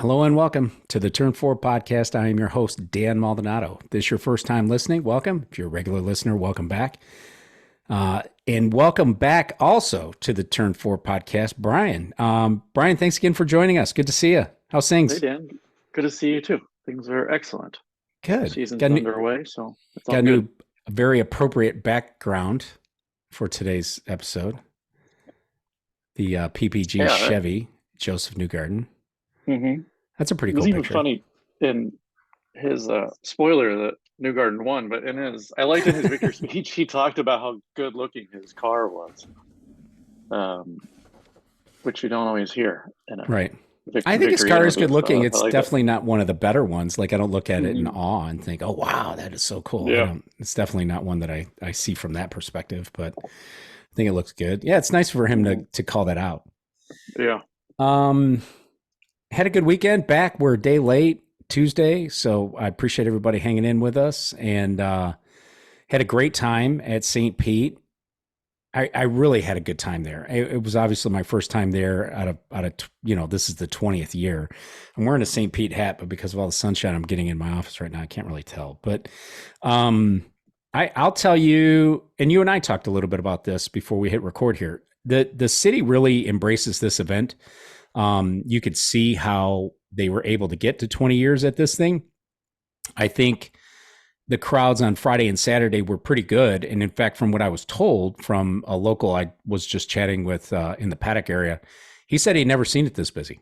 Hello and welcome to the Turn 4 podcast. I am your host, Dan Maldonado. If this is your first time listening, welcome. If you're a regular listener, welcome back. And welcome back also to the Turn 4 podcast, Brian. Brian, thanks again for joining us. Good to see you. How's Hey things? Dan, good to see you too. Things are excellent. Good. Season's underway, so it's Got all a good. new, very appropriate background for today's episode. The PPG Yeah. Chevy, Joseph Newgarden. Mm-hmm. That's a pretty It was cool even picture. funny in his spoiler that Newgarden won, but I liked in his victory speech he talked about how good looking his car was, um, which you don't always hear in a Right. I think his victory car is interview. good looking. So I It's like that. definitely not one of the better ones. Like I don't look at it in Hmm. awe and think, "Oh wow, that is so cool." I Yeah, don't. It's definitely not one that I see from that perspective. But I think it looks good. Yeah, it's nice for him hmm to call that out. yeah, Um, had a good weekend. Back we're a day late Tuesday, so I appreciate everybody hanging in with us and had a great time at St. Pete. I really had a good time there. It was obviously my first time there this is the 20th year. I'm wearing a St. Pete hat, but because of all the sunshine I'm getting in my office right now, I can't really tell. But um, I'll tell you, and you and I talked a little bit about this before we hit record here. The city really embraces this event. You could see how they were able to get to 20 years at this thing. I think the crowds on Friday and Saturday were pretty good. And in fact, from what I was told from a local I was just chatting with in the paddock area, he said he'd never seen it this busy.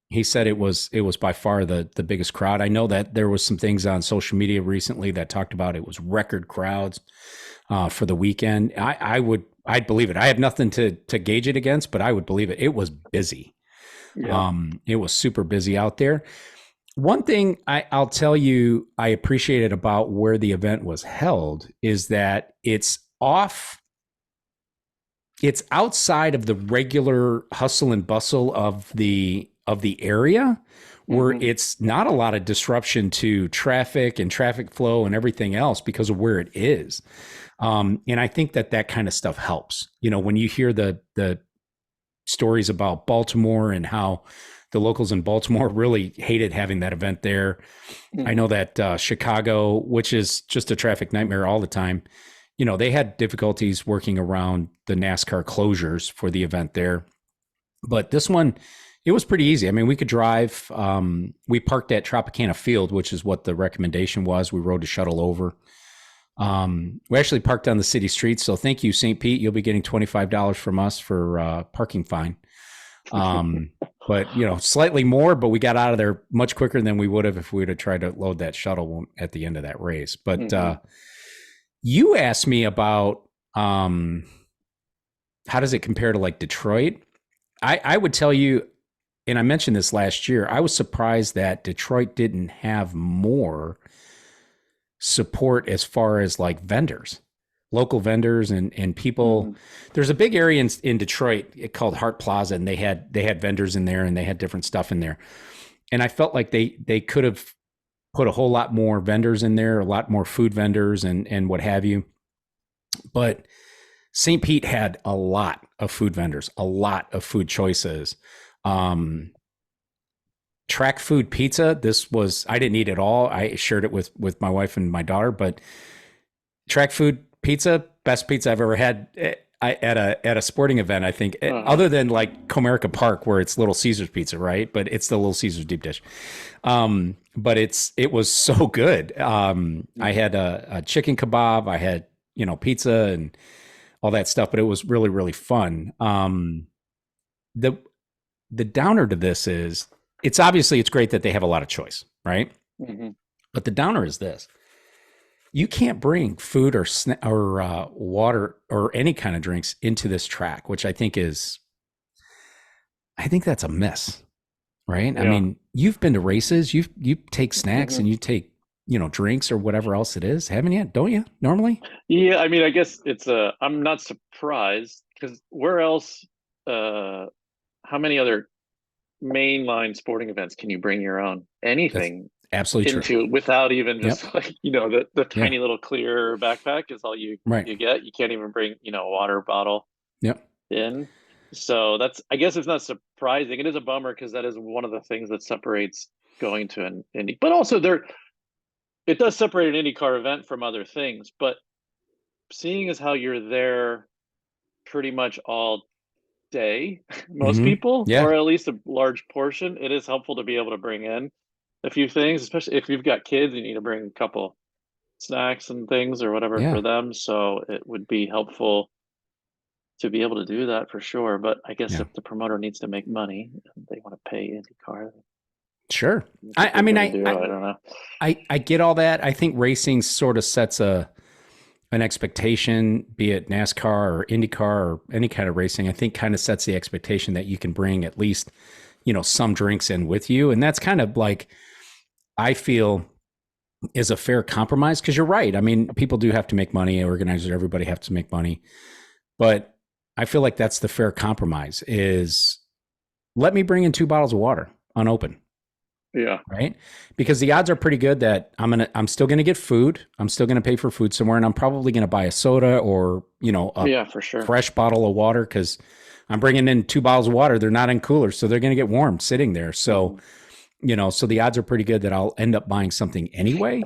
He said it was by far the biggest crowd. I know that there was some things on social media recently that talked about it was record crowds for the weekend. I'd believe it. I have nothing to gauge it against, but I would believe it. It was busy. yeah. It was super busy out there. One thing I'll tell you I appreciated about where the event was held is that it's outside of the regular hustle and bustle of the area where Hmm. it's not a lot of disruption to traffic and traffic flow and everything else because of where it is. And I think that kind of stuff helps. You know, when you hear the stories about Baltimore and how the locals in Baltimore really hated having that event there. I know Hmm. that Chicago, which is just a traffic nightmare all the time, you know, they had difficulties working around the NASCAR closures for the event there. But this one, it was pretty easy. I mean, we could drive. We parked at Tropicana Field, which is what the recommendation was. We rode a shuttle over. We actually parked on the city streets. So thank you, St. Pete. You'll be getting $25 from us for parking fine. Um, but you know, slightly more, but we got out of there much quicker than we would have if we would have tried to load that shuttle at the end of that race. But Hmm. you asked me about how does it compare to like Detroit? I would tell you, and I mentioned this last year, I was surprised that Detroit didn't have more support as far as like vendors, local vendors and people. Hmm. There's a big area in Detroit called Hart Plaza, and they had vendors in there and they had different stuff in there. And I felt like they could have put a whole lot more vendors in there, a lot more food vendors and what have you. But St. Pete had a lot of food vendors, a lot of food choices. Um, Track food pizza. This was I didn't eat it all. I shared it with my wife and my daughter, but track food pizza, best pizza I've ever had at a sporting event. I think, Uh-huh. other than like Comerica Park where it's Little Caesars pizza, right? But it's the Little Caesars deep dish. But it was so good. I Hmm. had a chicken kebab. I had pizza and all that stuff, but it was really really fun. The the downer to this is it's great that they have a lot of choice, right? Hmm. But the downer is this: you can't bring food or water or any kind of drinks into this track, which I think that's a miss, right? I Yeah. mean, you've been to races, you take snacks Hmm. and you take drinks or whatever else it is, haven't you? Don't you normally? Yeah, I mean, I guess I'm not surprised because where else, uh, how many other mainline sporting events can you bring your own That's anything absolutely true. into without even Yep. just like, the Yeah. tiny little clear backpack is all Right. you get. You can't even bring, a water bottle Yep. in. So that's, I guess it's not surprising. It is a bummer because that is one of the things that separates going to an Indy. But also there, it does separate an IndyCar event from other things. But seeing as how you're there pretty much all day, most Hmm. people, Yeah. or at least a large portion, it is helpful to be able to bring in a few things, especially if you've got kids, you need to bring a couple snacks and things or whatever Yeah. for them. So it would be helpful to be able to do that for sure. But I guess Yeah. if the promoter needs to make money and they want to pay IndyCar, Sure. that's what I they're mean, going to do. I don't know. I get all that. I think racing sort of sets an expectation, be it NASCAR or IndyCar or any kind of racing. I think kind of sets the expectation that you can bring at least, some drinks in with you. And that's kind of like, I feel is a fair compromise because you're right. I mean, people do have to make money. Organizers, everybody have to make money. But I feel like that's the fair compromise is let me bring in 2 bottles of water unopened. Yeah. Right? Because the odds are pretty good that I'm still gonna get food. I'm still gonna pay for food somewhere, and I'm probably gonna buy a soda or a Yeah, for sure. fresh bottle of water because I'm bringing in 2 bottles of water. They're not in coolers, so they're gonna get warm sitting there. So Hmm. so the odds are pretty good that I'll end up buying something anyway.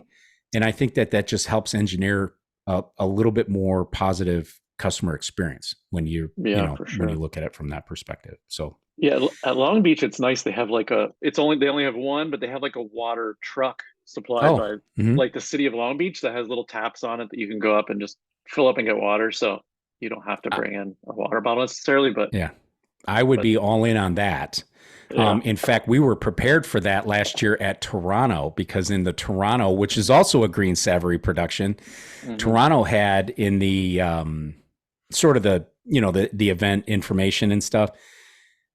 And I think that that just helps engineer a little bit more positive customer experience when Yeah, for when you sure. look at it from that perspective. So Yeah, at Long Beach, it's nice. They have like they only have one, but they have like a water truck supplied oh, by mm-hmm. like the city of Long Beach that has little taps on it that you can go up and just fill up and get water. So you don't have to bring in a water bottle necessarily, Yeah, I would but be all in on that. yeah. In fact, we were prepared for that last year at Toronto because in the Toronto, which is also a Green Savory production, Hmm. Toronto had in the sort of the event information and stuff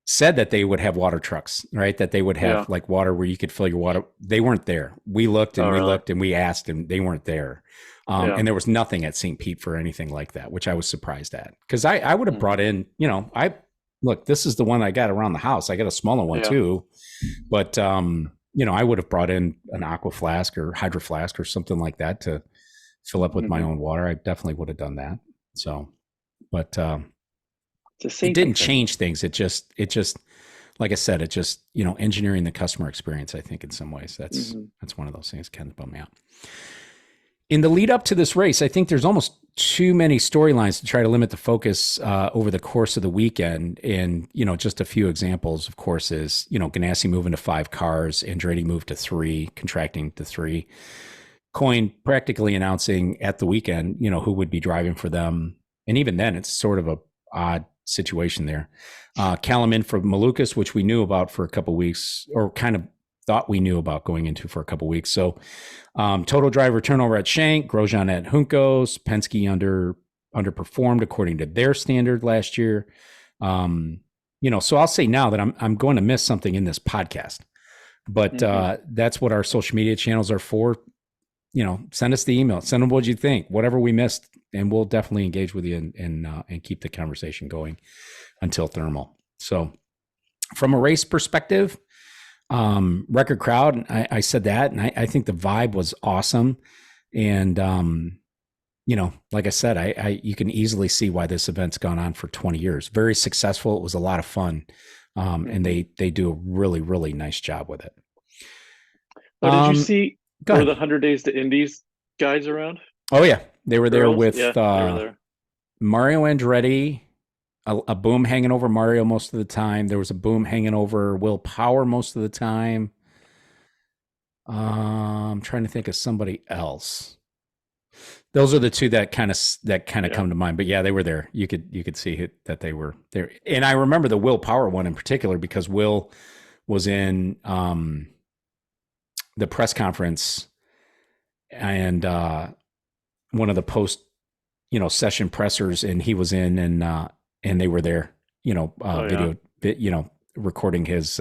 said that they would have water trucks, right? That they would have Yeah. like water where you could fill your water. They weren't there. Oh, We really? looked and we asked and they weren't there. Yeah. And there was nothing at St. Pete for anything like that, which I was surprised at because I would have Hmm. brought in, look, this is the one I got around the house. I got a smaller one Yeah. too, but I would have brought in an aqua flask or hydro flask or something like that to fill up with my Hmm. own water. I definitely would have done that. So, but It's a it safety didn't thing. change things. It just, like I said, it just, engineering the customer experience. I think in some ways Hmm. that's one of those things that can bum me out. In the lead up to this race, I think there's almost too many storylines to try to limit the focus over the course of the weekend. And, just a few examples, of course, is, Ganassi moving to 5 cars, Andretti moved to 3, contracting to 3. Coin practically announcing at the weekend, who would be driving for them. And even then, it's sort of a odd situation there. Callum in for Malukas, which we knew about for a couple of weeks, or kind of thought we knew about going into for a couple of weeks. So total driver turnover at Shank, Grosjean at Juncos, Penske underperformed according to their standard last year. So I'll say now that I'm going to miss something in this podcast, but Hmm. that's what our social media channels are for. Send us the email, send them what you think, whatever we missed, and we'll definitely engage with you and keep the conversation going until thermal. So from a race perspective, record crowd, I said that, and I think the vibe was awesome. And, like I said, you can easily see why this event's gone on for 20 years. Very successful. It was a lot of fun. And Hmm. they do a really, really nice job with it. Oh, did you Um, see Go were ahead. the 100 Days to Indies guys around? Oh yeah. They were there Girls? with, Yeah, they were there. Mario Andretti, a boom hanging over Mario most of the time. There was a boom hanging over Will Power most of the time. I'm trying to think of somebody else. Those are the two that kind of Yeah. come to mind. But yeah, they were there. You could see that they were there, and I remember the Will Power one in particular because Will was in the press conference and one of the post session pressers, and he was in and they were there. Oh, yeah. Video, recording his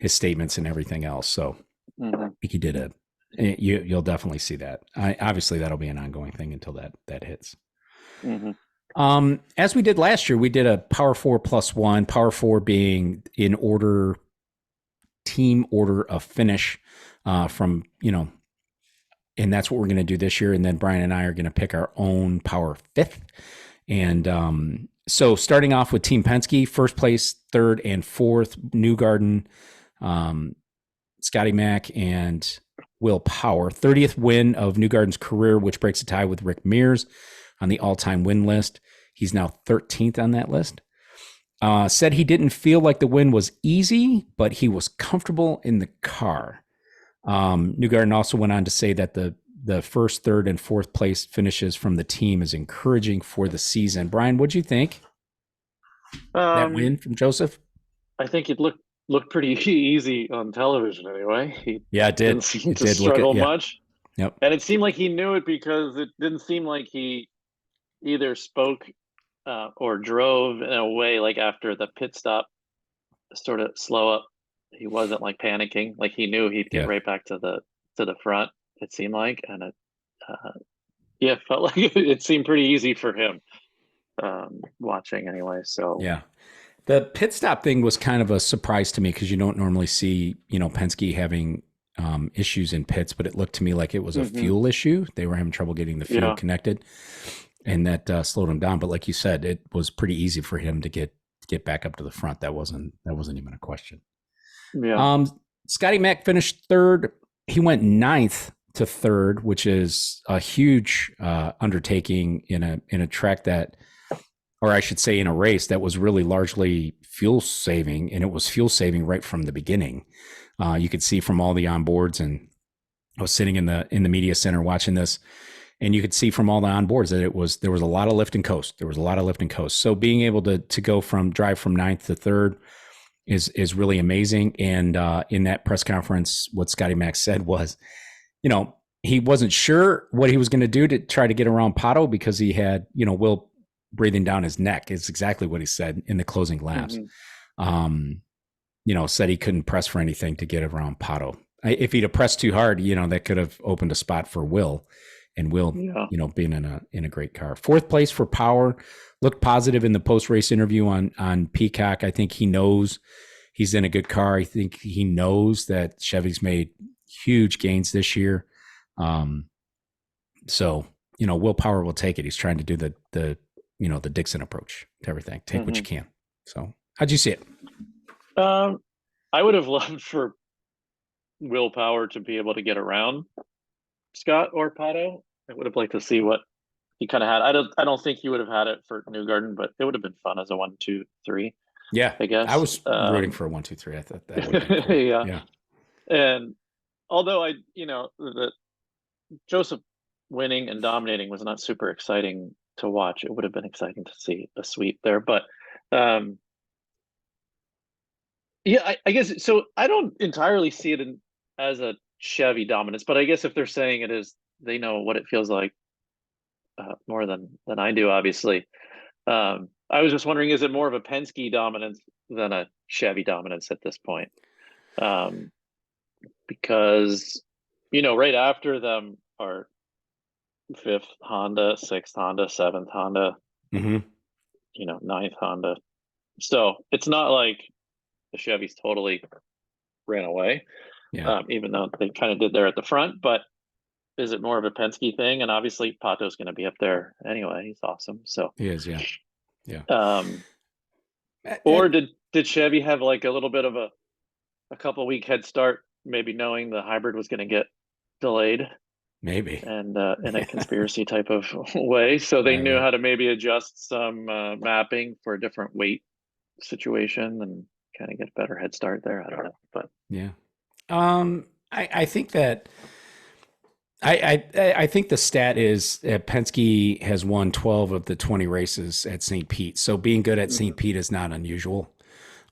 statements and everything else. So Hmm. I think he did it. You'll definitely see that. Obviously, that'll be an ongoing thing until that hits. Hmm. As we did last year, we did a Power Four plus one. Power Four being in order, team order of finish, from and that's what we're going to do this year. And then Brian and I are going to pick our own Power Fifth, and So starting off with Team Penske, first place, third and fourth, Newgarden, um, Scotty Mack, and Will Power. 30th win of Newgarden's career, which breaks a tie with Rick Mears on the all-time win list. He's now 13th on that list. Said he didn't feel like the win was easy, but he was comfortable in the car. Newgarden also went on to say that the first, third, and fourth place finishes from the team is encouraging for the season. Brian, what'd you think? That win Um, from Joseph? I think it looked pretty easy on television anyway. He Yeah, it didn't did. seem It to did. Look at struggle yeah. much, Yep. and it seemed like he knew it because it didn't seem like he either spoke or drove in a way like after the pit stop sort of slow up. He wasn't like panicking, like he knew he'd get Yeah. right back to the front. It seemed like, and it yeah, felt like it seemed pretty easy for him watching anyway. So Yeah. The pit stop thing was kind of a surprise to me because you don't normally see, Penske having issues in pits, but it looked to me like it was a mhm, fuel issue. They were having trouble getting the fuel yeah, connected, and that slowed him down. But like you said, it was pretty easy for him to get back up to the front. That wasn't even a question. yeah, Scotty Mack finished third. He went ninth to third, which is a huge undertaking in a track that, or I should say, in a race that was really largely fuel saving, and it was fuel saving right from the beginning. You could see from all the onboards, and I was sitting in the media center watching this, and you could see from all the onboards that there was a lot of lift and coast. There was a lot of lift and coast. So being able to go from drive from ninth to third is really amazing. And in that press conference, what Scotty Mack said was, he wasn't sure what he was going to do to try to get around Pato because he had, Will breathing down his neck. Is exactly what he said in the closing laps. mhm, Um, said he couldn't press for anything to get around Pato. If he'd have pressed too hard, that could have opened a spot for Will, and Will, yeah, being in a great car. Fourth place for Power, looked positive in the post race interview on Peacock. I think he knows he's in a good car. I think he knows that Chevy's made huge gains this year. So Will Power will take it. He's trying to do the Dixon approach to everything. Take what you mhm. can. So how'd you see it? Um, I would have loved for Willpower to be able to get around Scott or Pato. I would have liked to see what he kind of had. I don't think he would have had it for Newgarden, but it would have been fun as a 1, 2, 3, Yeah, I I guess. was rooting for a 1, 2, 3. I thought that would have been cool. Yeah. Yeah, And although the Joseph winning and dominating was not super exciting to watch, it would have been exciting to see a sweep there. But um, yeah, I guess so. I don't entirely see it as a Chevy dominance, but I guess if they're saying it is, they know what it feels like more than I do, obviously. I was just wondering, is it more of a Penske dominance than a Chevy dominance at this point? Um, because right after them are fifth Honda, sixth Honda, seventh Honda, mm-hmm. ninth Honda. So it's not like the Chevys totally ran away, Yeah, even though they kind of did there at the front. But is it more of a Penske thing? And obviously, Pato's going to be up there anyway. He's awesome. So, he is. Yeah, yeah. um, or And did Chevy have like a little bit of a couple week head start, maybe knowing the hybrid was going to get delayed maybe. and in a conspiracy type of way, so they Yeah, knew right. how to maybe adjust some mapping for a different weight situation and kind of get a better head start there. I don't know, but Yeah. I think that I think the stat is Penske has won 12 of the 20 races at St. Pete. So being good at St. mhm. Pete is not unusual.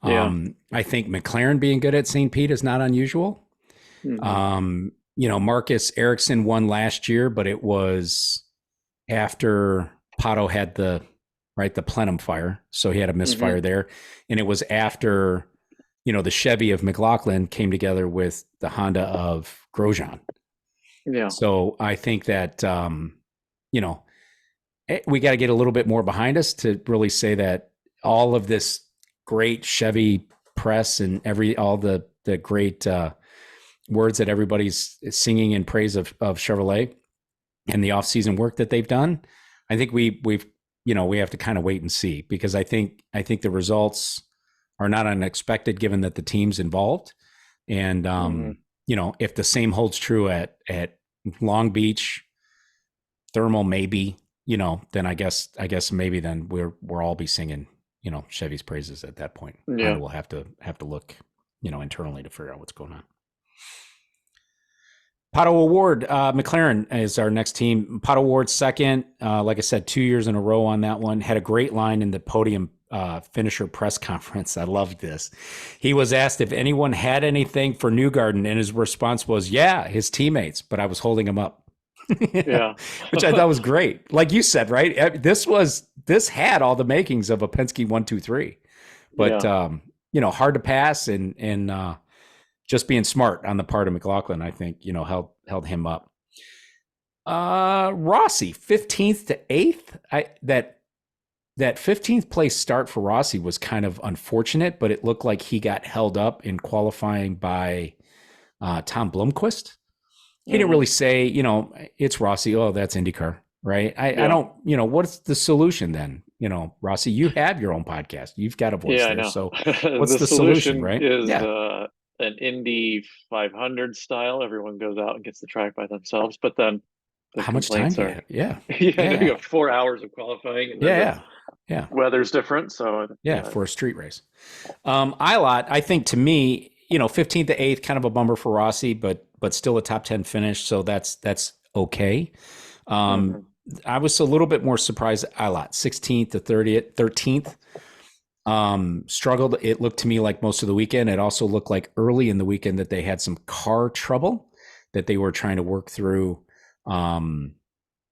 Yeah. I think McLaren being good at St. Pete is not unusual. Hmm. Marcus Ericsson won last year, but it was after Pato had the plenum fire. So he had a misfire Hmm. there. And it was after, the Chevy of McLaughlin came together with the Honda of Grosjean. Yeah. So I think that, we got to get a little bit more behind us to really say that all of this great Chevy press and all the great words that everybody's singing in praise of Chevrolet and the off-season work that they've done. I think we've we have to kind of wait and see, because I think the results are not unexpected given that the team's involved. And Hmm. if the same holds true at Long Beach, Thermal, maybe, then I guess maybe then we're all be singing, Chevy's praises at that point. Yeah. Honda will have to look, internally to figure out what's going on. Pato Award, McLaren is our next team. Pato Award second, like I said, 2 years in a row on that one. Had a great line in the podium finisher press conference. I loved this. He was asked if anyone had anything for Newgarden, and his response was, "Yeah, his teammates, but I was holding him up." Yeah. Which I thought was great. Like you said, right? This had all the makings of a Penske 1-2-3, but Yeah. hard to pass, and just being smart on the part of McLaughlin, I think, held him up. Rossi, 15th to 8th. That 15th place start for Rossi was kind of unfortunate, but it looked like he got held up in qualifying by Tom Blomqvist. He didn't Hmm. really say, it's Rossi. Oh, that's IndyCar, right? I Yeah. don't, what's the solution then? Rossi, you have your own podcast. You've got a voice Yeah, I there. know. So what's The the solution, solution right? is Yeah. an Indy 500 style. Everyone goes out and gets the track by themselves, but then the How much time complaints do you are, have? Yeah. yeah, Yeah. no, you Yeah. got 4 hours of qualifying, and then Yeah. the Yeah. Yeah. weather's different. So Yeah. yeah. For a street race. Ilott, I think to me, 15th to 8th, kind of a bummer for Rossi, but still a top 10 finish. So that's okay. Um, Hmm. I was a little bit more surprised at Ilott, 16th to 30th, 13th. Struggled. It looked to me like most of the weekend. It also looked like early in the weekend that they had some car trouble that they were trying to work through. Um,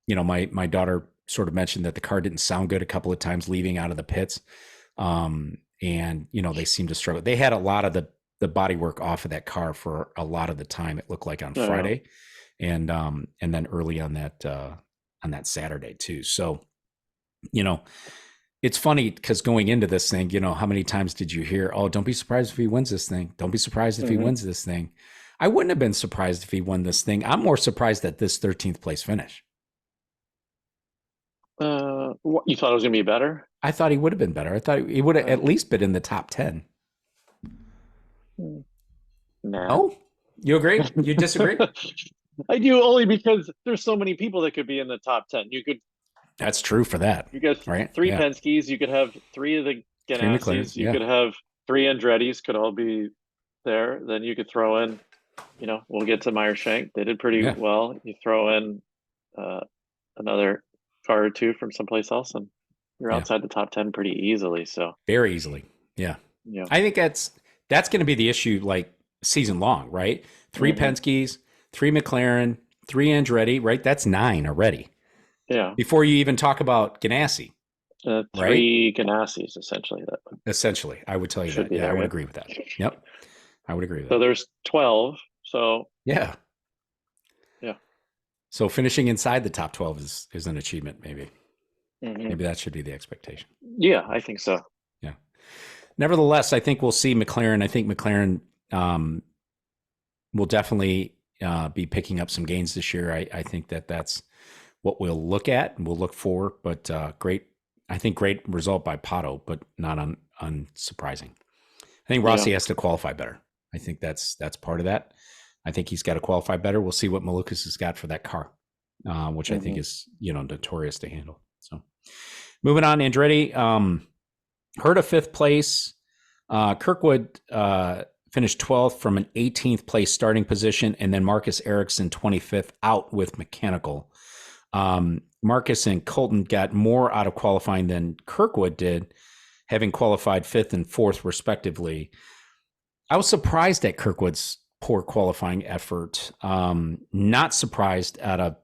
my daughter sort of mentioned that the car didn't sound good a couple of times leaving out of the pits. And they seemed to struggle. They had a lot of the body work off of that car for a lot of the time. It looked like on Oh, yeah. Friday, and then early on that Saturday too. So, it's funny because going into this thing, how many times did you hear, "Oh, don't be surprised if he wins this thing. Don't be surprised if he Hmm. wins this thing." I wouldn't have been surprised if he won this thing. I'm more surprised at this 13th place finish. You thought it was gonna be better? I thought he would have been better. I thought he would have Uh, at least been in the top 10. hmm, nah. Oh, you agree? You disagree? I do, only because there's so many people that could be in the top 10. That's true for that, You get right? three Yeah. Penske's, you could have three of the Three McLarens. Ganassi's, you Yeah. could have three Andretti's could all be there. Then you could throw in, we'll get to Meyer Shank. They did pretty Yeah. well. You throw in uh, another car or two from someplace else, and you're Yeah. outside the top 10 pretty easily. So, Very easily. Yeah. yeah. I think that's going to be the issue, like season long, right? Three Hmm. Penske's, three McLaren, three Andretti, right? That's 9 already Yeah. before you even talk about Ganassi, right? Three Ganassi's essentially that Essentially, I would tell you should that. be Yeah, I there, would right? agree with that. Yep. I would agree with So that. there's 12. So, Yeah. yeah. So finishing inside the top 12 is an achievement, maybe. Hmm. Maybe that should be the expectation. Yeah, I think so. Yeah. Nevertheless, I think we'll see McLaren. I think McLaren will definitely be picking up some gains this year. I think that's what we'll look at and we'll look for. But great result by Pato, but not unsurprising. I think Yeah. Rossi has to qualify better. I think that's part of that. I think he's got to qualify better. We'll see what Malukas has got for that car, which I think Hmm. is notorious to handle. So moving on, Andretti. Herta 5th place. Kirkwood finished 12th from an 18th place starting position, and then Marcus Ericsson 25th out with mechanical. Marcus and Colton got more out of qualifying than Kirkwood did, having qualified 5th and 4th respectively. I was surprised at Kirkwood's poor qualifying effort. Not surprised out of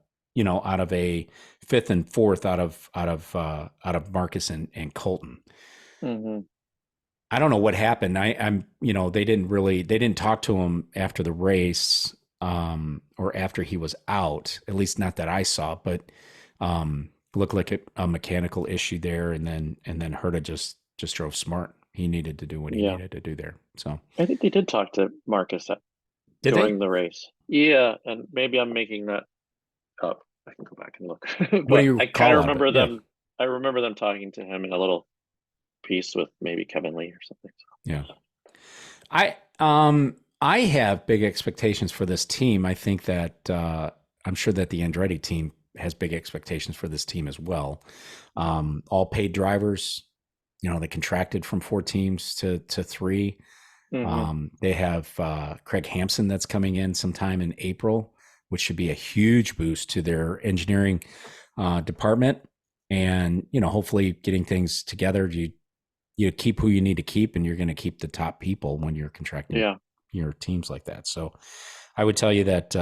a 5th and 4th out of Marcus and Colton. Hmm. I don't know what happened. I'm they didn't talk to him after the race, or after he was out, at least not that I saw, but looked like a mechanical issue there. And then Herta just drove smart. He needed to do what he Yeah. needed to do there. So I think they did talk to Marcus did they? during the race. Yeah, and maybe I'm making that up. I can go back and look. What do But you I kind call of out of it? remember Yeah. them I remember them talking to him in a little piece with maybe Kevin Lee or something. Yeah. I have big expectations for this team. I think that I'm sure that the Andretti team has big expectations for this team as well. All paid drivers, they contracted from 4 teams to 3. Hmm. They have Craig Hampson that's coming in sometime in April, which should be a huge boost to their engineering department, and hopefully getting things together. You keep who you need to keep, and you're going to keep the top people when you're contracting Yeah. your teams like that. So I would tell you that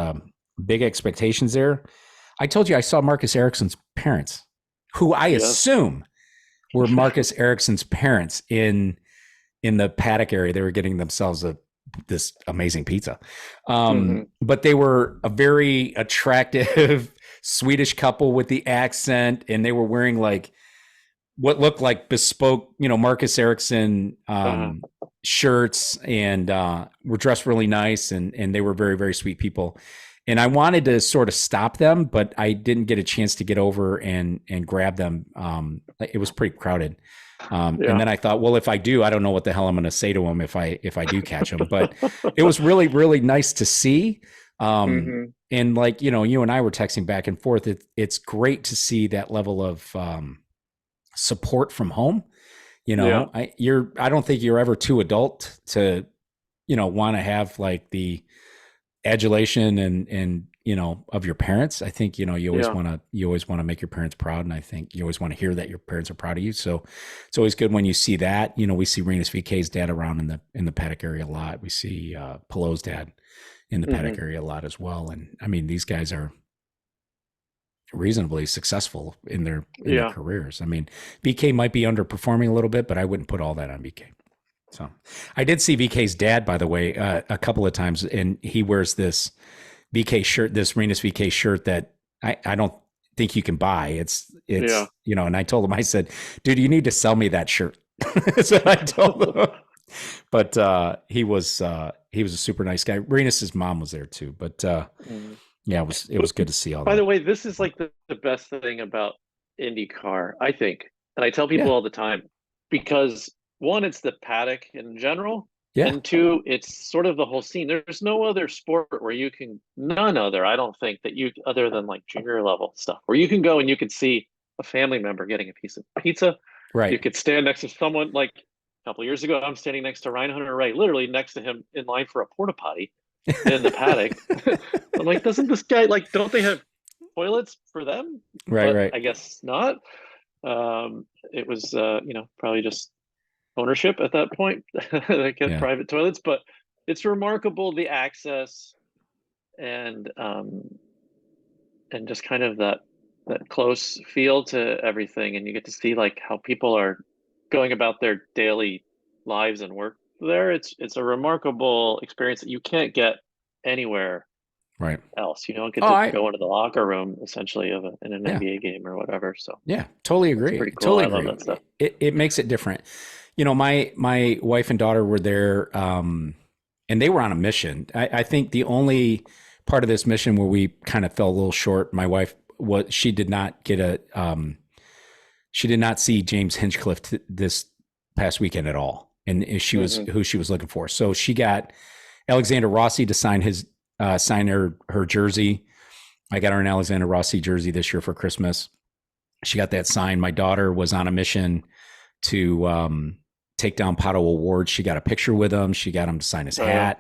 big expectations there. I told you I saw Marcus Ericsson's parents, who I Yes. assume were Marcus Ericsson's parents in the paddock area. They were getting themselves this amazing pizza. Hmm. But they were a very attractive Swedish couple with the accent, and they were wearing like what looked like bespoke, Marcus Ericsson Uh, shirts, and were dressed really nice, and they were very, very sweet people. And I wanted to sort of stop them, but I didn't get a chance to get over and grab them. It was pretty crowded. And yeah. then I thought, well, if I do, I don't know what the hell I'm going to say to them if I do catch them. But it was really, really nice to see. Hmm. And like, you and I were texting back and forth. It's great to see that level of support from home. Yeah. I don't think you're ever too adult to, want to have like the adulation and of your parents. I think Yeah. you always want to make your parents proud, and I think you always want to hear that your parents are proud of you. So it's always good when you see that. We see Renus VK's dad around in the paddock area a lot. We see Pelot's dad in the paddock Hmm. area a lot as well. And I mean, these guys are reasonably successful in their Yeah. careers. I mean, VK might be underperforming a little bit, but I wouldn't put all that on VK. So I did see VK's dad, by the way, a couple of times, and he wears this VK shirt, this Renus VK shirt that I don't think you can buy. It's Yeah. and I told him, I said, dude, you need to sell me that shirt. So I told him. But he was a super nice guy. Renus's mom was there too. But Mhm. yeah, it was good to see all By that. the way, this is like the best thing about IndyCar, I think. And I tell people Yeah. all the time because one, it's the paddock in general, Yeah. and two, it's sort of the whole scene. There's no other sport where you can, none other, I don't think that you, other than like junior level stuff, where you can go and you could see a family member getting a piece of pizza. You Right. could stand next to someone like a couple of years ago, I'm standing next to Ryan Hunter Ray, literally next to him in line for a porta potty in the paddock. I'm like, doesn't this guy like? Don't they have toilets for them? Right. But Right. I guess not. It was, probably just ownership at that point that get Yeah. private toilets. But it's remarkable the access and just kind of that close feel to everything, and you get to see like how people are going about their daily lives and work there. It's a remarkable experience that you can't get anywhere Right. else. You don't get Oh, to I go into the locker room essentially in an yeah. NBA game or whatever. So Yeah, totally that's agree. pretty cool. Totally I love agree. that stuff. It makes it different. My wife and daughter were there, and they were on a mission. I think the only part of this mission where we kind of fell a little short, my wife was she did not see James Hinchcliffe this past weekend at all, and she was Hmm. who she was looking for. So she got Alexander Rossi to sign her jersey. I got her an Alexander Rossi jersey this year for Christmas. She got that signed. My daughter was on a mission to take down Pato Award. She got a picture with him. She got him to Oh yeah.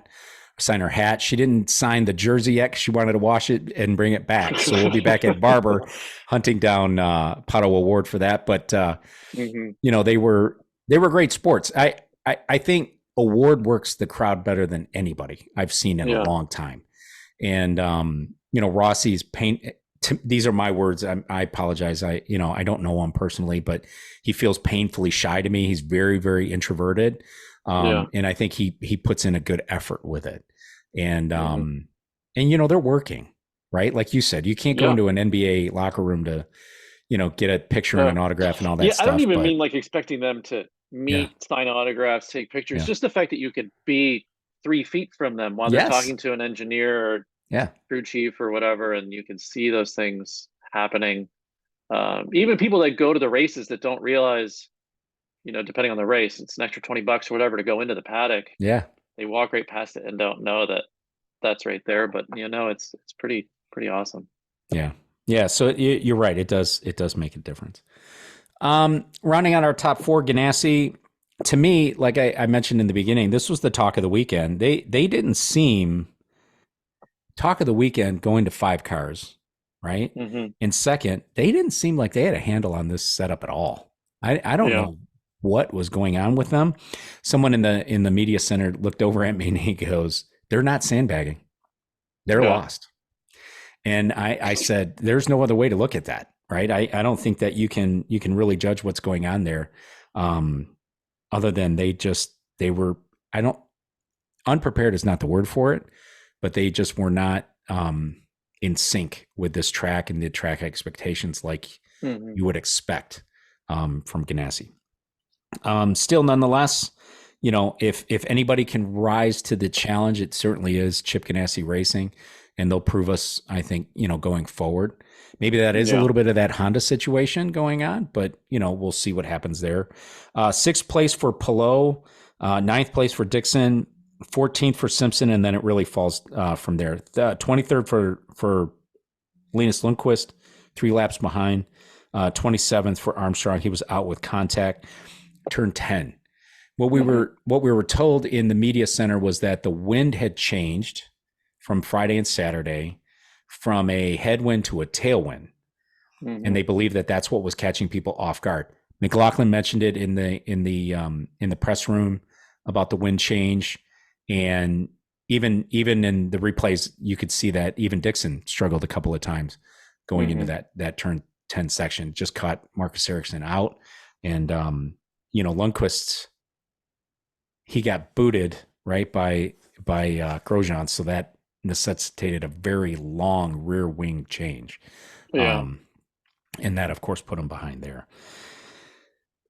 sign her hat. She didn't sign the jersey yet because she wanted to wash it and bring it back. So we'll be back at Barber hunting down Pato Award for that. But Hmm. they were great sports. I think Award works the crowd better than anybody I've seen in a Yeah. long time. And Rossi's pain. These are my words. I apologize. I don't know him personally, but he feels painfully shy to me. He's very, very introverted, Yeah. and I think he puts in a good effort with it. And Hmm. they're working, right? Like you said, you can't go Yeah. into an NBA locker room to get a picture and No. an autograph and all Yeah. that I don't stuff. even But mean like expecting them to yeah, meet, sign autographs, take pictures. yeah, Just the fact that you could be 3 feet from them while they're yes, talking to an engineer or yeah, crew chief or whatever, and you can see those things happening. Even people that go to the races that don't realize, depending on the race, it's an extra $20 or whatever to go into the paddock. Yeah. They walk right past it and don't know that that's right there. But it's pretty awesome. Yeah. Yeah. So you're right. It does make a difference. Rounding out our top four, Ganassi, to me, like I mentioned in the beginning, this was the talk of the weekend. They didn't seem talk of the weekend going to five cars, right? Hmm. And second, they didn't seem like they had a handle on this setup at all. I don't Yeah. know what was going on with them. Someone in the media center looked over at me and he goes, "They're not sandbagging. They're Yeah. lost." And I said, "There's no other way to look at that, right? I don't think that you can really judge what's going on there, um, other than they were. I don't unprepared is not the word for it, but they just were not in sync with this track and the track expectations like Hmm. you would expect from Ganassi. Still, nonetheless, if anybody can rise to the challenge, it certainly is Chip Ganassi Racing, and they'll prove us, I think, going forward. Maybe that is a Yeah. little bit of that Honda situation going on, but we'll see what happens there. Sixth place for Pelot, ninth place for Dixon, 14th for Simpson, and then it really falls from there. 23rd for Linus Lundqvist, 3 laps behind. 27th for Armstrong. He was out with contact. Turn 10. Hmm. What we were told in the media center was that the wind had changed from Friday and Saturday from a headwind to a tailwind, and Hmm. they believe that that's what was catching people off guard. McLaughlin mentioned it in the press room about the wind change, and even in the replays, you could see that even Dixon struggled a couple of times going into Hmm. that turn 10 section, just caught Marcus Ericsson out, and Lundqvist, he got booted right by Grosjean, so that necessitated a very long rear wing change. Yeah. Um, and that, of course, put him behind there.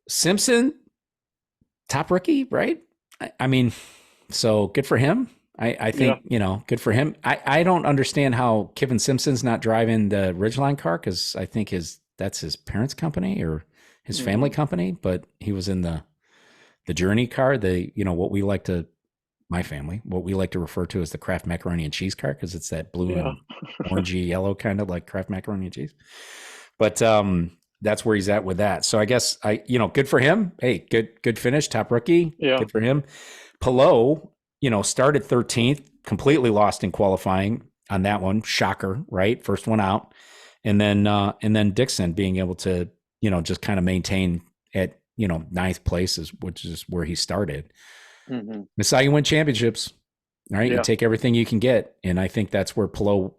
Simpson, top rookie, right? I mean, so good for him. I Yeah. think, good for him. I don't understand how Kevin Simpson's not driving the Ridgeline car because I think that's his parents' company or his family Hmm. company, but he was in the Journey car, what we like to my family, what we like to refer to as the Kraft macaroni and cheese car because it's that blue Yeah. and orangey yellow kind of like Kraft macaroni and cheese. But that's where he's at with that. So I guess good for him. Hey, good finish, top rookie. Yeah. Good for him. Pelot, started 13th, completely lost in qualifying on that one. Shocker, right? First one out. And then Dixon being able to, just kind of maintain at, ninth places, which is where he started. Hmm. That's how you win championships, right? You Yeah. take everything you can get. And I think that's where Pelot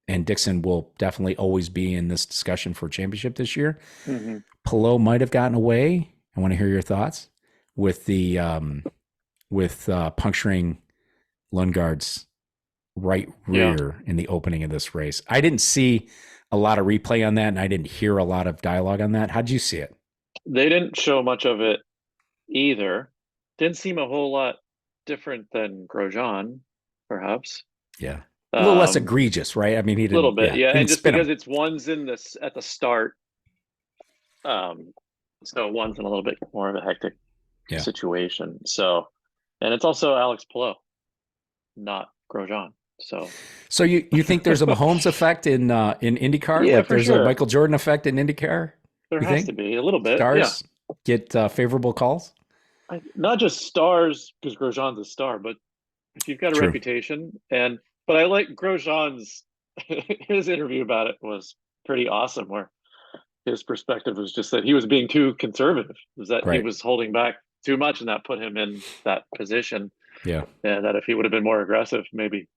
and Dixon will definitely always be in this discussion for championship this year. Hmm. Pelot might have gotten away. I want to hear your thoughts with puncturing Lundgaard's right Yeah. rear in the opening of this race. I didn't see a lot of replay on that, and I didn't hear a lot of dialogue on that. How did you see it? They didn't show much of it either. Didn't seem a whole lot different than Grosjean, perhaps. Yeah, a little less Um, egregious, right? I mean, he little didn't. bit, Yeah, yeah. he And didn't just spin because him. it's one's in this at the start, um, so one's in a little bit more of a hectic Yeah. situation. So, and it's also Alex Palou, not Grosjean. So, So you think there's a Mahomes effect in IndyCar? yeah, Like for there's a sure. Michael Jordan effect in IndyCar? There You has think to be a little bit. Yeah. stars get favorable calls? Not just stars because Grosjean's a star, but if you've got a True. reputation but I like Grosjean's his interview about it was pretty awesome where his perspective was just that he was being too conservative, was that he Right. was holding back too much and that put him in that position Yeah. and that if he would have been more aggressive, maybe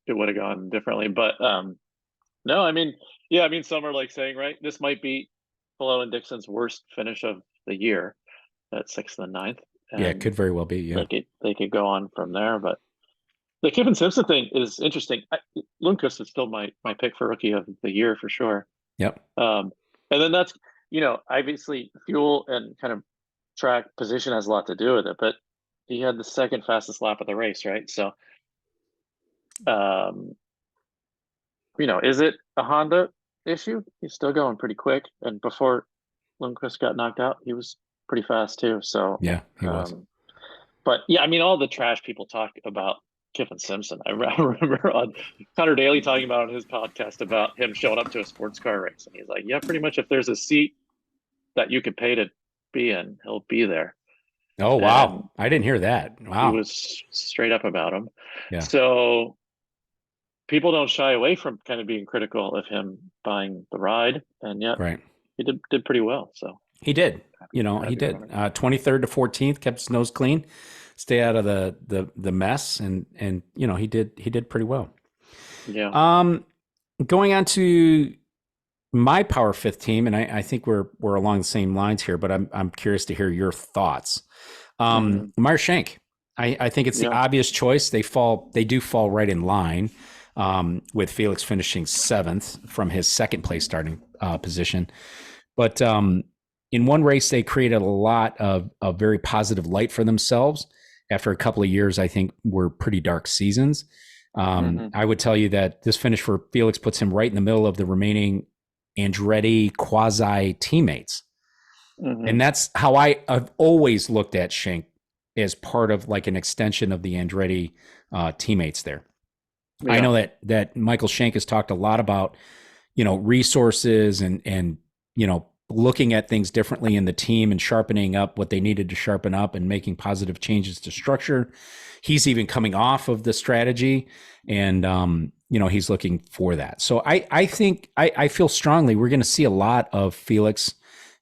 it would have gone differently. But no, I mean, yeah, I mean some are like saying, right, this might be Pillow and Dixon's worst finish of the year at sixth and ninth. Yeah. It And could very well be. Yeah. they could go on from there. But the Kevin Simpson thing is interesting. Lundqvist is still my pick for rookie of the year for sure. Yep. Um, and then that's obviously fuel and kind of track position has a lot to do with it. But he had the second fastest lap of the race, right? So, um, is it a Honda? issue. He's still going pretty quick. And before Lundqvist got knocked out, he was pretty fast too. So, Yeah, he was. um, but yeah, I mean, all the trash people talk about Kiffin Simpson. I remember on Connor Daly talking about on his podcast about him showing up to a sports car race, and he's like, "Yeah, pretty much if there's a seat that you could pay to be in, he'll be there." Oh, And wow. I didn't hear that. he Wow. was straight up about him. Yeah, So people don't shy away from kind of being critical of him buying the ride, and yet right. he did pretty well. So He did. happy, You know, he happy for did. him. 23rd to 14th, kept his nose clean, stay out of the mess, and he did pretty well. Yeah. Um, Going on to my power fifth team, and I think we're along the same lines here, but I'm curious to hear your thoughts. Hmm. Meyer Shank, I think it's the Yeah. obvious choice. They do fall right in line, with Felix finishing seventh from his second place starting position. But in one race, they created a lot of very positive light for themselves. After a couple of years, I think were pretty dark seasons. Hmm. I would tell you that this finish for Felix puts him right in the middle of the remaining Andretti quasi teammates. Hmm. And that's how I've always looked at Schenk as part of like an extension of the Andretti teammates there. I Yeah. know that Michael Schenk has talked a lot about, resources and looking at things differently in the team and sharpening up what they needed to sharpen up and making positive changes to structure. He's even coming off of the strategy, and he's looking for that. So I think I feel strongly we're going to see a lot of Felix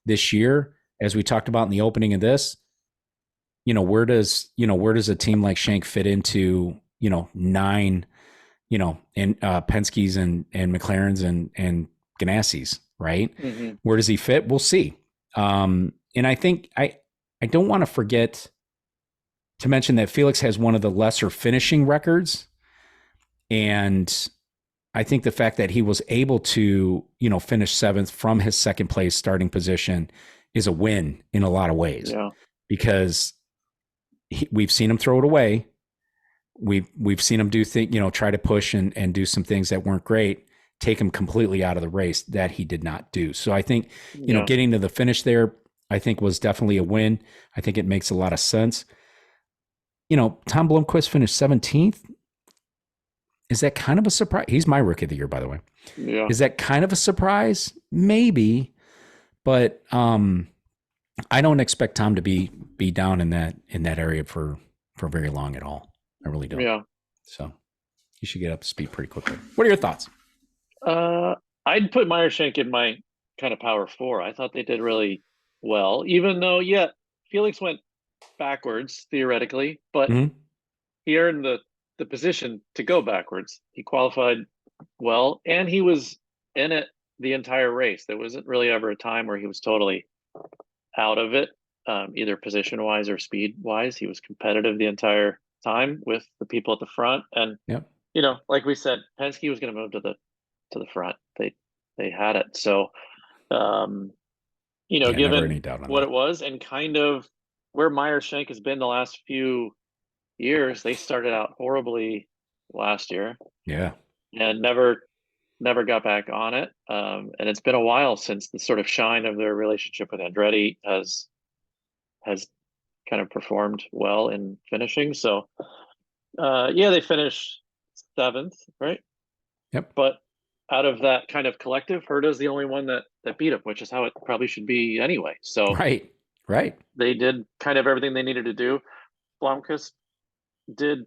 this year, as we talked about in the opening of this. Where does a team like Schenk fit into nine and Penske's and McLaren's and Ganassi's, right? Hmm. Where does he fit? We'll see. And I think I don't want to forget to mention that Felix has one of the lesser finishing records, and I think the fact that he was able to finish seventh from his second place starting position is a win in a lot of ways, Yeah. because we've seen him throw it away. We've seen him do try to push and do some things that weren't great, take him completely out of the race that he did not do. So I think, Yeah. getting to the finish there, I think was definitely a win. I think it makes a lot of sense. Tom Blomqvist finished 17th. Is that kind of a surprise? He's my rookie of the year, by the way. Yeah. Is that kind of a surprise? Maybe, but I don't expect Tom to be down in that area for very long at all. I really don't. Yeah. So you should get up to speed pretty quickly. What are your thoughts? Uh, I'd put Meyershank in my kind of power four. I thought they did really well, even though, yeah, Felix went backwards theoretically, but Mm-hmm. he earned the position to go backwards. He qualified well, and he was in it the entire race. There wasn't really ever a time where he was totally out of it, either position wise or speed wise. He was competitive the entire time with the people at the front, and Yep. like we said, Penske was going to move to the front. They had it. So, um, Yeah, never given any doubt on what that. it was and kind of where Meyer Shank has been the last few years, they started out horribly last year Yeah. and never got back on it. And it's been a while since the sort of shine of their relationship with Andretti has kind of performed well in finishing. So, yeah, they finished seventh, right? Yep. But out of that kind of collective, Herta's the only one that beat him, which is how it probably should be anyway. So Right. Right. they did kind of everything they needed to do. Blomqvist did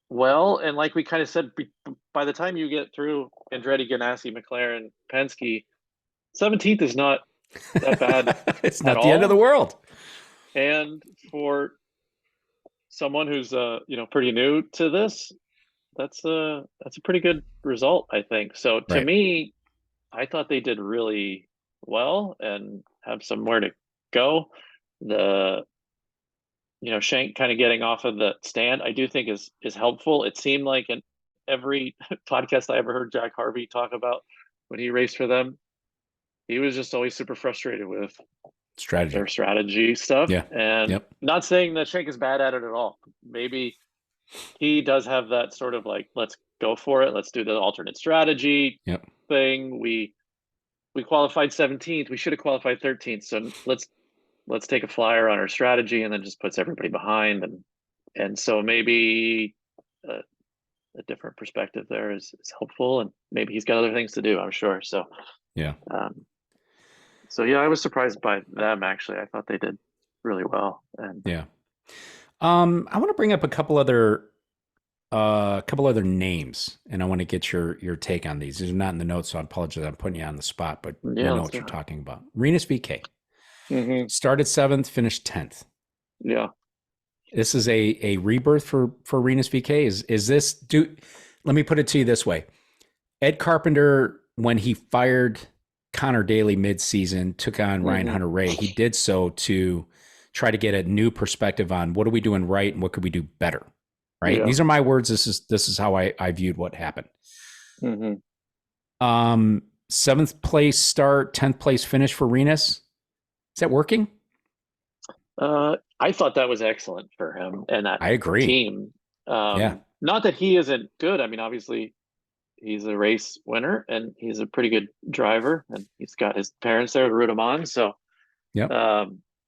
well, and like we kind of said, by the time you get through Andretti, Ganassi, McLaren, Penske, 17th is not that bad It's at not the end of the all. world. And for someone who's pretty new to this, that's a pretty good result, I think. So to Right. me, I thought they did really well and have somewhere to go. The Shank kind of getting off of the stand, I do think is helpful. It seemed like in every podcast I ever heard Jack Harvey talk about when he raced for them, he was just always super frustrated with Strategy. their strategy stuff. Yeah. And Yep. not saying that Shank is bad at it at all. Maybe he does have that sort of like, let's go for it. Let's do the alternate strategy Yep. thing. We we qualified 17th. We should have qualified 13th. So let's take a flyer on our strategy, and then just puts everybody behind, and so maybe a, a different perspective there is helpful, and maybe he's got other things to do, I'm sure. So Yeah. um, so yeah, I was surprised by them actually. I thought they did really well, and Yeah. I want to bring up a couple other names, and I want to get your take on these. These are not in the notes, so I apologize. I'm putting you on the spot, but yeah, you'll know let's what do you're it. talking about. Renus VK started 7th, finished 10th. Yeah. This is a rebirth for Renus VK. Is this do? Let me put it to you this way: Ed Carpenter, when he fired Connor Daly mid-season, took on Ryan hmm Hunter-Reay. He did so to try to get a new perspective on what are we doing right and what could we do better. Right. Yeah. These are my words. This is how I viewed what happened. hmm 7th place start, 10th place finish for Renus. Is that working? I thought that was excellent for him and that I agree. team. Yeah. Not that he isn't good. I mean, obviously he's a race winner and he's a pretty good driver, and he's got his parents there to root him on. So, Yep.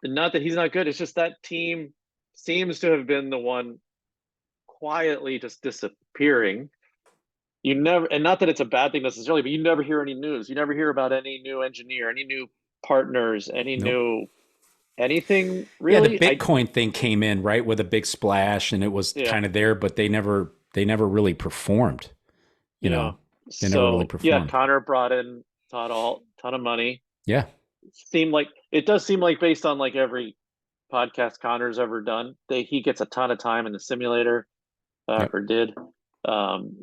not that he's not good. It's just that team seems to have been the one quietly just disappearing. You never, and not that it's a bad thing necessarily, but you never hear any news. You never hear about any new engineer, any new partners, any Nope. new anything Yeah, the really. Bitcoin thing came in right with a big splash, and it was Yeah, kind of there, but they never really performed. You yeah. know, they never really So yeah, performed. Connor brought in ton of money. Yeah. Seemed like it does seem like based on like every podcast Connor's ever done, he gets a ton of time in the simulator, Yep. or did.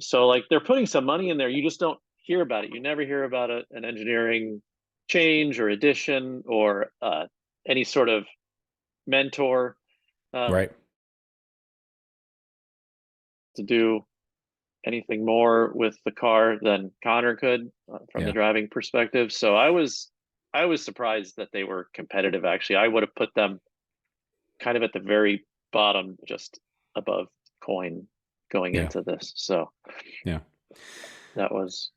So like they're putting some money in there. You just don't hear about it. You never hear about an engineering change or addition or any sort of mentor um, Right. to do anything more with the car than Connor could from the Yeah. driving perspective. So I was surprised that they were competitive. Actually, I would have put them kind of at the very bottom, just above Coin going Yeah. into this. So Yeah. that was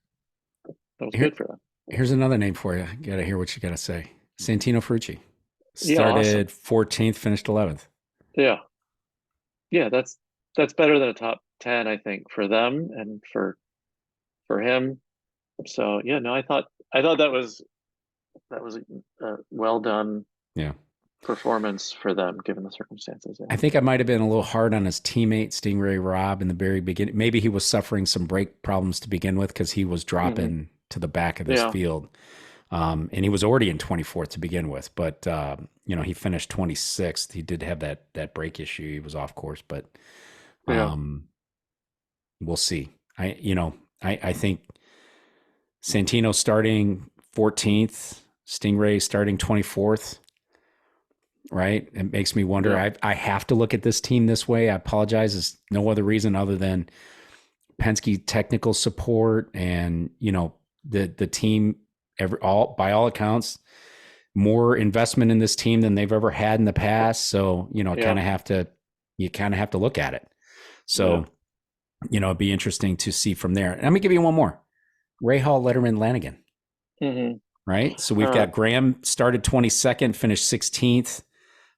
that was Here, good for them. here's another name for you. Got to hear what you got to say. Santino Ferrucci Yeah, awesome. started 14th, finished 11th. Yeah, yeah, that's better than a top 10, I think, for them and for him. So yeah, no, I thought that was a well done Yeah. performance for them given the circumstances. Yeah. I think I might have been a little hard on his teammate Stingray Robb in the very beginning. Maybe he was suffering some brake problems to begin with because he was hmm dropping to the back of this Yeah. field, and he was already in 24th to begin with. But he finished 26th. He did have that brake issue. He was off course, but Yeah. um, we'll see. I think Santino starting 14th, Stingray starting 24th. Right. It makes me wonder. Yeah. I have to look at this team this way. I apologize. It's no other reason other than Penske technical support and, the team by all accounts, more investment in this team than they've ever had in the past. So, Yeah. you kind of have to look at it. Yeah. So, it'd be interesting to see from there. And let me give you one more. Ray Hall, Letterman, Lanigan. hmm Right. So we've Uh, got Graham started 22nd, finished 16th.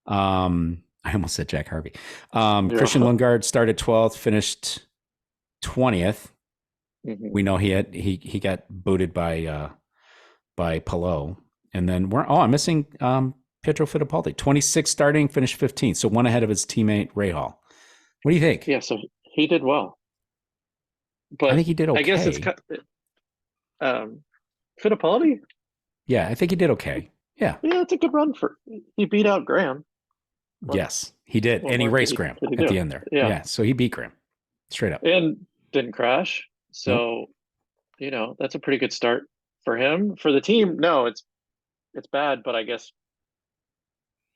I almost said Jack Harvey. Christian yeah. Lundgaard started 12th, finished 20th. hmm We know he got booted by Palou. And then I'm missing Pietro Fittipaldi. 26th starting, finished 15th. So one ahead of his teammate Ray Hall. What do you think? Yeah. So he did well, I but think he did I guess okay. um, Fittipaldi. Yeah, I think he did okay. Yeah. Yeah, it's a good run for. He beat out Graham. What Yes, he did. what And he more raced Graham could he at do? the end there. Yeah, Yeah. So he beat Graham straight up. and didn't crash. Nope. So that's a pretty good start for him. For the team, no, it's bad, but I guess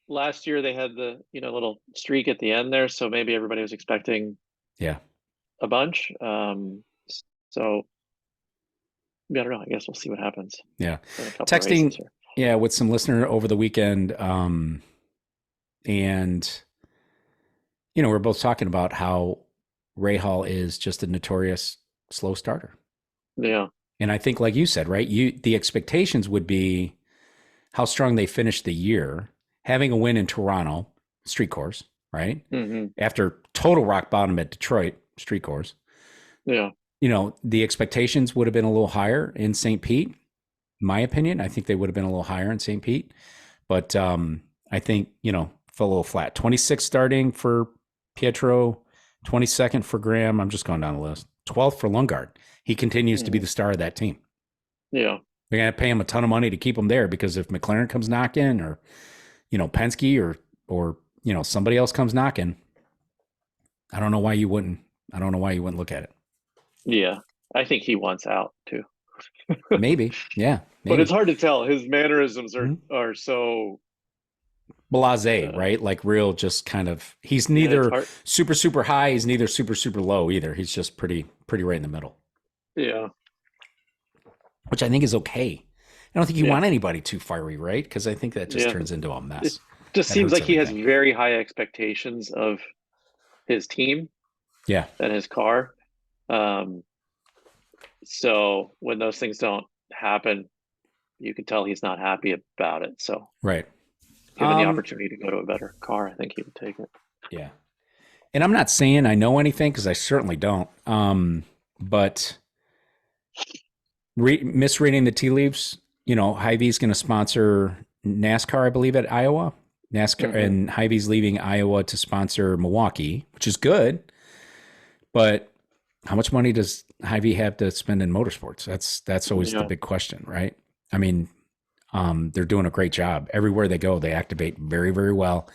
last year they had the little streak at the end there, so maybe everybody was expecting Yeah. a bunch. So yeah, I don't know. I guess we'll see what happens Yeah. in a couple of races Texting, here. yeah, with some listener over the weekend. And, we're both talking about how Ray Hall is just a notorious slow starter. Yeah, And I think, like you said, right, the expectations would be how strong they finished the year, having a win in Toronto, street course, right? Hmm. After total rock bottom at Detroit, street course. Yeah. The expectations would have been a little higher in St. Pete. My opinion, I think they would have been a little higher in St. Pete, but I think fell a little flat. 26 starting for Pietro, 22nd for Graham. I'm just going down the list. 12th for Lundgaard. He continues to be Hmm. the star of that team. Yeah. They're going to pay him a ton of money to keep him there because if McLaren comes knocking, or Penske, or somebody else comes knocking, I don't know why you wouldn't. I don't know why you wouldn't look at it. Yeah. I think he wants out too. Maybe, yeah, But it's maybe. hard to tell. His mannerisms are Mhm. are so Blase, uh, right? Like real, just kind of. He's yeah, it's neither hard. super super high. He's neither super super low either. He's just pretty right in the middle, Yeah. which I think is okay. I don't think you Yeah. want anybody too fiery, right? Because I think that just Yeah. turns into a It mess. just That seems hurts like he has everything. very high expectations of his team Yeah, and his car. Um, so when those things don't happen, you can tell he's not happy about it. So right. given the Um, opportunity to go to a better car, I think he would take it. yeah. And I'm not saying I know anything because I certainly don't. But misreading the tea leaves, Hy-Vee's going to sponsor NASCAR, I believe, at Iowa. NASCAR Hmm. and Hy-Vee's leaving Iowa to sponsor Milwaukee, which is good. But how much money does Hy-Vee have to spend in motorsports? That's always the Yeah. big question, right? I mean, they're doing a great job everywhere they go. They activate very, very well.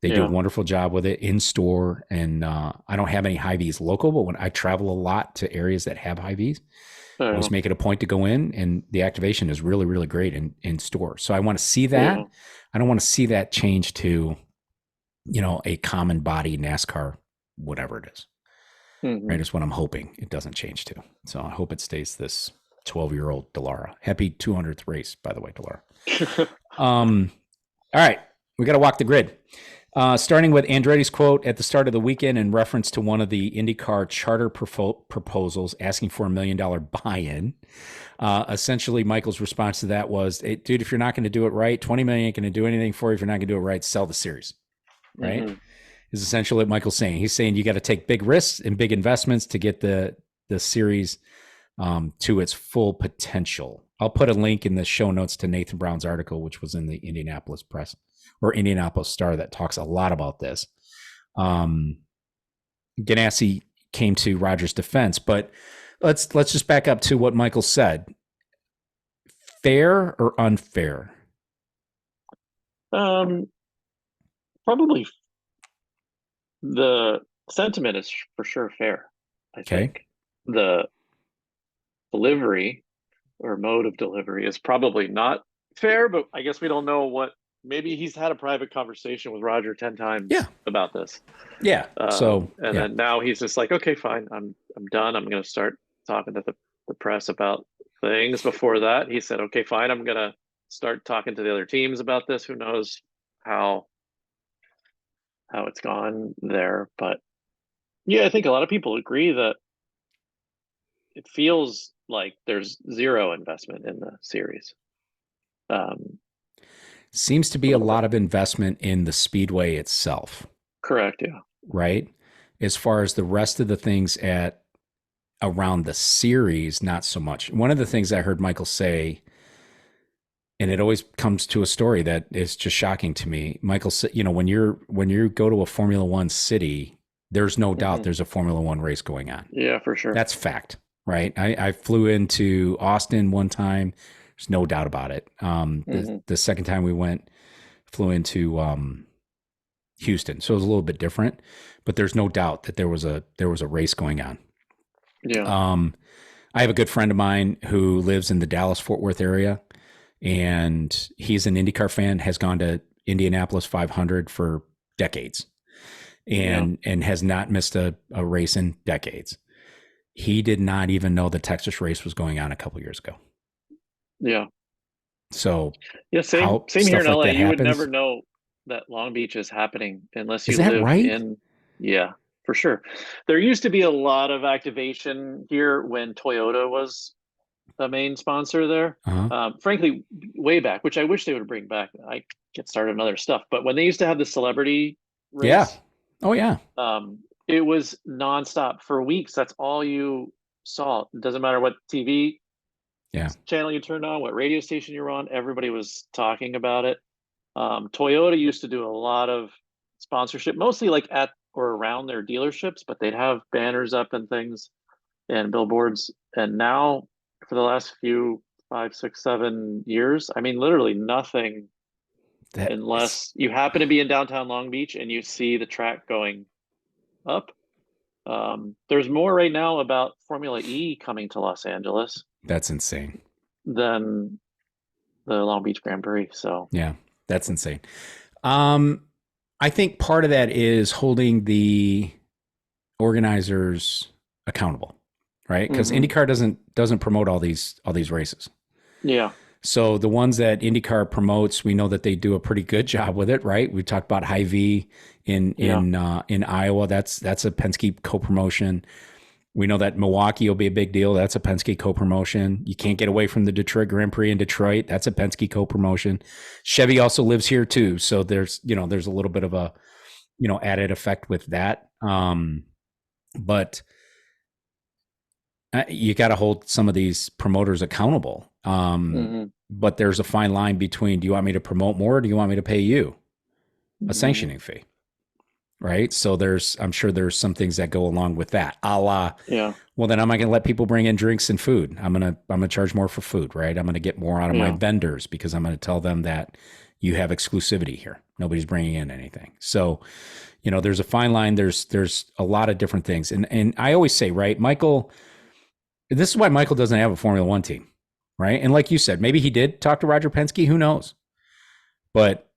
They do a Yeah. wonderful job with it in store. And I don't have any Hy-Vees local, but when I travel a lot to areas that have Hy-Vees, always Yeah. make it a point to go in, and the activation is really, really great in store. So I want to see that. Yeah. I don't want to see that change to, a common body NASCAR, whatever it is. Hmm. Right, is what I'm hoping it doesn't change to. So I hope it stays this 12-year-old Delara. Happy 200th race, by the way, Delara. Um, all right, we got to walk the grid. Starting with Andretti's quote at the start of the weekend in reference to one of the IndyCar charter proposals asking for $1 million buy-in. Essentially, Michael's response to that was, hey, dude, if you're not going to do it right, 20 million ain't going to do anything for you. If you're not going to do it right, sell the series, right? Hmm. Is essentially what Michael's saying. He's saying you got to take big risks and big investments to get the series to its full potential. I'll put a link in the show notes to Nathan Brown's article, which was in the Indianapolis Press or Indianapolis Star, that talks a lot about this. Ganassi came to Rogers' defense, but let's just back up to what Michael said. Fair or unfair? Um, Probably the sentiment is for sure fair. I Okay. think the delivery or mode of delivery is probably not fair, but I guess we don't know what. Maybe he's had a private conversation with Roger 10 Yeah. times about this. Yeah. So And yeah. then now he's just like, okay, fine, I'm done. I'm going to start talking to the press about things. Before that, he said, okay, fine, I'm going to start talking to the other teams about this. Who knows how it's gone there, but yeah, I think a lot of people agree that it feels like there's zero investment in the series. Um, Seems to a be a little lot bit. of investment in the speedway itself, Correct. Yeah. right? As far as the rest of the things at around the series, not so much. One of the things I heard Michael say, and it always comes to a story that is just shocking to me. Michael said, when you go to a Formula One city, there's no doubt Hmm. there's a Formula One race going on. Yeah, for sure. That's fact, right? I flew into Austin one time. There's no doubt about it. Hmm. The second time we went, flew into Houston, so it was a little bit different. But there's no doubt that there was a race going on. Yeah. Um, I have a good friend of mine who lives in the Dallas Fort Worth area, and he's an IndyCar fan. Has gone to Indianapolis 500 for decades, Yeah. and has not missed a race in decades. He did not even know the Texas race was going on a couple years ago. Yeah. So Yeah. Same. how Same here stuff in like LA. that You would never happens. know that Long Beach is happening unless Is you that live right? in. Yeah, for sure. There used to be a lot of activation here when Toyota was the main sponsor there. Uh-huh. Frankly, way back, which I wish they would bring back. I get started on other stuff, but when they used to have the celebrity Yeah. race, Oh yeah. it was nonstop for weeks. That's all you saw. It doesn't matter what TV Yeah. channel you turned on, what radio station you were on, everybody was talking about it. Toyota used to do a lot of sponsorship, mostly like at or around their dealerships, but they'd have banners up and things and billboards. And now, for the last few 5, 6, 7 years, I mean, literally nothing That is unless you happen to be in downtown Long Beach and you see the track going up. There's more right now about Formula E coming to Los Angeles that's insane. than the Long Beach Grand Prix. So, Yeah. That's insane. Um, I think part of that is holding the organizers accountable, right? Because hmm IndyCar doesn't promote all these races. yeah, So the ones that IndyCar promotes, we know that they do a pretty good job with it, right? We talked about Hy-Vee yeah, in Iowa. That's a Penske co-promotion. We know that Milwaukee will be a big deal. That's a Penske co-promotion. You can't get away from the Detroit Grand Prix in Detroit. That's a Penske co-promotion. Chevy also lives here too, so there's a little bit of a added effect with that. But you got to hold some of these promoters accountable. hmm But there's a fine line between, do you want me to promote more or do you want me to pay you a hmm sanctioning fee? Right. So I'm sure there's some things that go along with that. A la, yeah, well, then I'm not going to let people bring in drinks and food. I'm going to charge more for food, right? I'm going to get more out of my yeah, vendors because I'm going to tell them that you have exclusivity here. Nobody's bringing in anything. So, there's a fine line. There's a lot of different things. And I always say, right, Michael, this is why Michael doesn't have a Formula One team, right? And like you said, maybe he did talk to Roger Penske. Who knows? But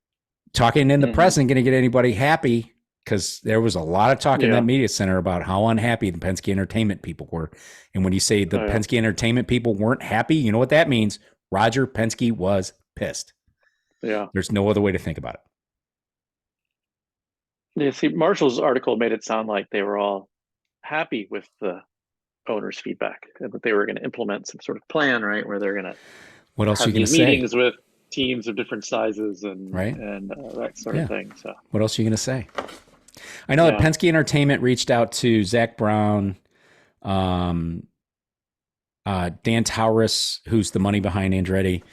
talking in the hmm press isn't going to get anybody happy because there was a lot of talk in that yeah, media center about how unhappy the Penske Entertainment people were. And when you say the oh, yeah. Penske Entertainment people weren't happy, you know what that means? Roger Penske was pissed. Yeah. There's no other way to think about it. Yeah, see, Marshall's article made it sound like they were all happy with the owner's feedback and that they were going to implement some sort of plan, right, where they're going to What else are you have going to these say? meetings with teams of different sizes and Right? that sort of Yeah. thing. So, What else are you going to say? I know that yeah. Penske Entertainment reached out to Zach Brown, um, Dan Taurus, who's the money behind Andretti,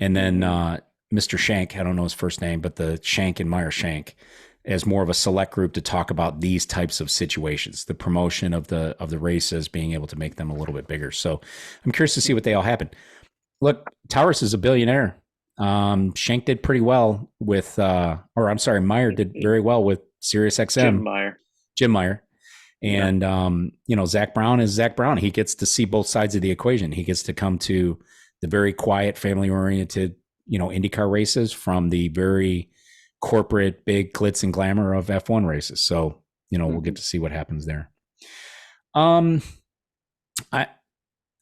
and then hmm Mr. Shank. I don't know his first name, but the Shank and Meyer Shank, as more of a select group to talk about these types of situations, the promotion of the races, being able to make them a little bit bigger. So I'm curious to see what they all happen. Look, Taurus is a billionaire. Shank did pretty well with, or I'm sorry, Meyer did very well with Sirius Jim XM, Meyer. Jim Meyer. Yeah. And, Zach Brown is Zach Brown. He gets to see both sides of the equation. He gets to come to the very quiet, family oriented, IndyCar races from the very corporate, big glitz and glamour of F1 races. So, we'll hmm get to see what happens there. Um, I,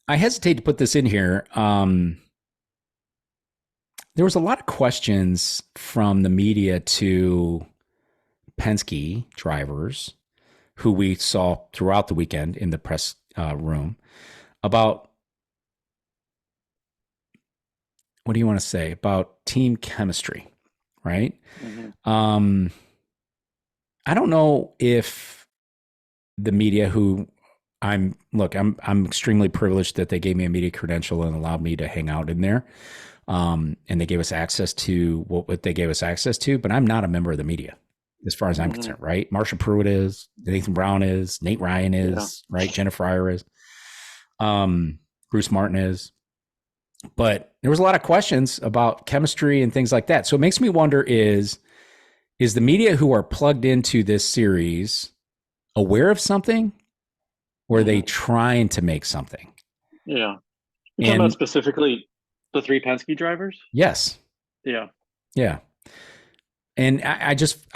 I hesitate to put this in here. There was a lot of questions from the media to Penske drivers who we saw throughout the weekend in the press room about, what do you want to say about team chemistry, right? hmm Um, I don't know if the media who I'm extremely privileged that they gave me a media credential and allowed me to hang out in there. And they gave us access to what they gave us access to, but I'm not a member of the media as far as I'm hmm concerned, right? Marsha Pruitt is, Nathan Brown is, Nate Ryan Yeah. is, right? Jenna Fryer is, Bruce Martin is. But there was a lot of questions about chemistry and things like that. So it makes me wonder is the media who are plugged into this series aware of something, or are they hmm trying to make something? Yeah. You're talking about And specifically the three Penske drivers? yes, Yeah. yeah. And I just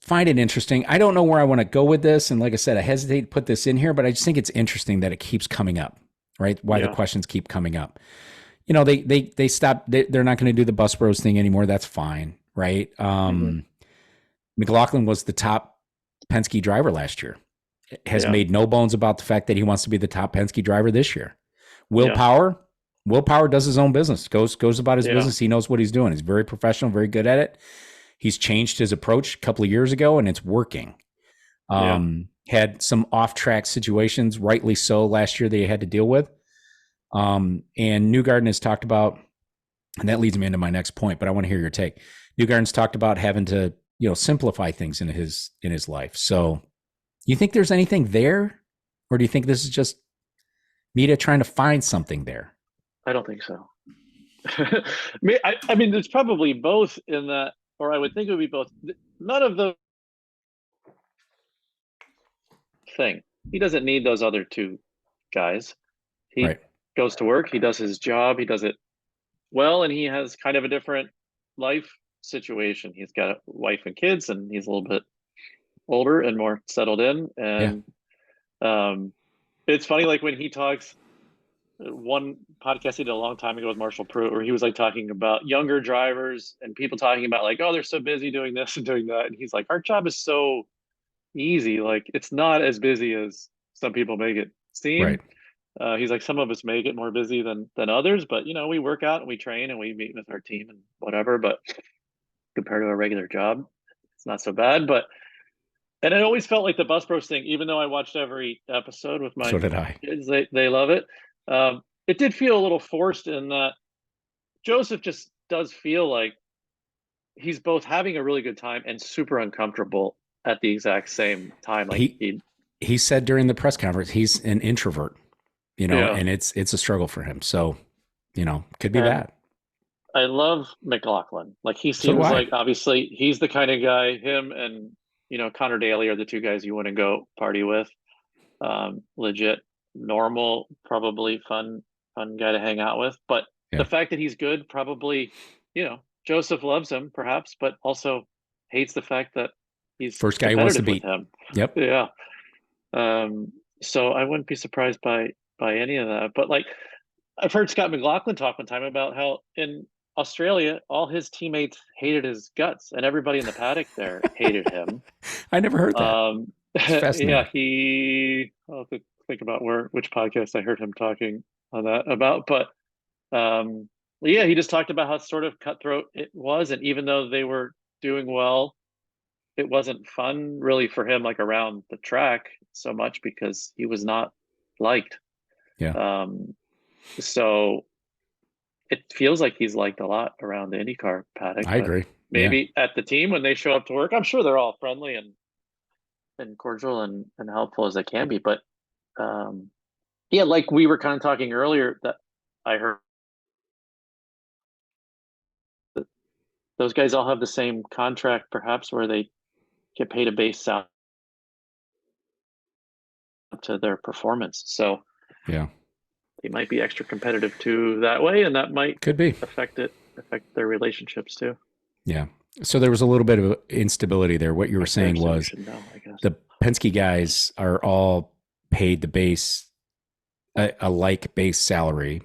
find it interesting. I don't know where I want to go with this. And like I said, I hesitate to put this in here, but I just think it's interesting that it keeps coming up, right? Why the Yeah. questions keep coming up. They stop. They're not going to do the bus bros thing anymore. That's fine, right? hmm McLaughlin was the top Penske driver last year. Has Yeah. made no bones about the fact that he wants to be the top Penske driver this year. Will Yeah. Power, Willpower does his own business, goes about his Yeah, business. He knows what he's doing. He's very professional, very good at it. He's changed his approach a couple of years ago, and it's working. yeah, Had some off track situations, rightly so, last year that he had to deal with. And Newgarden has talked about, and that leads me into my next point, but I want to hear your take. Newgarden's talked about having to, simplify things in his life. So, you think there's anything there, or do you think this is just Mita trying to find something there? I don't think so. I mean, there's probably both in that, or I would think it would be both. None of the thing. He doesn't need those other two guys. He Right. goes to work, he does his job, he does it well, and he has kind of a different life situation. He's got a wife and kids, and he's a little bit older and more settled in. Yeah. And it's funny, like when he talks, one podcast he did a long time ago with Marshall Pruitt, where he was like talking about younger drivers and people talking about like, oh, they're so busy doing this and doing that. And he's like, our job is so easy. Like it's not as busy as some people make it seem. Right. He's like, some of us may get more busy than others, but we work out and we train and we meet with our team and whatever. But compared to a regular job, it's not so bad. But and it always felt like the Bus Bros thing, even though I watched every episode with my So did I. kids, they love it. It did feel a little forced in that Joseph just does feel like he's both having a really good time and super uncomfortable at the exact same time. Like He said during the press conference he's an introvert, yeah. and it's a struggle for him. So, could be And bad. I love McLaughlin. Like he So do seems I. like obviously he's the kind of guy, him and Connor Daly are the two guys you want to go party with. Legit, normal, probably fun guy to hang out with. But the Yeah. fact that he's good, probably, Joseph loves him perhaps, but also hates the fact that he's First guy he wants to competitive with beat. him. Yep. Yeah. So I wouldn't be surprised by any of that. But like I've heard Scott McLaughlin talk one time about how in Australia all his teammates hated his guts and everybody in the paddock there hated him. I never heard that. It's Yeah, fascinating. I'll have to think about which podcast I heard him talking on that about. But yeah, he just talked about how sort of cutthroat it was, and even though they were doing well, it wasn't fun really for him, like around the track so much because he was not liked. Yeah. Um, so it feels like he's liked a lot around the IndyCar paddock, I but agree. Yeah. maybe at the team when they show up to work, I'm sure they're all friendly and cordial and helpful as they can be. But yeah, like we were kind of talking earlier, that I heard that those guys all have the same contract, perhaps, where they get paid a base salary to their performance. So Yeah. they might be extra competitive too that way, and that might Could be. affect their relationships too. Yeah. So there was a little bit of instability there. What you were saying So we was should know, I guess. the Penske guys are all paid the base, a like base salary,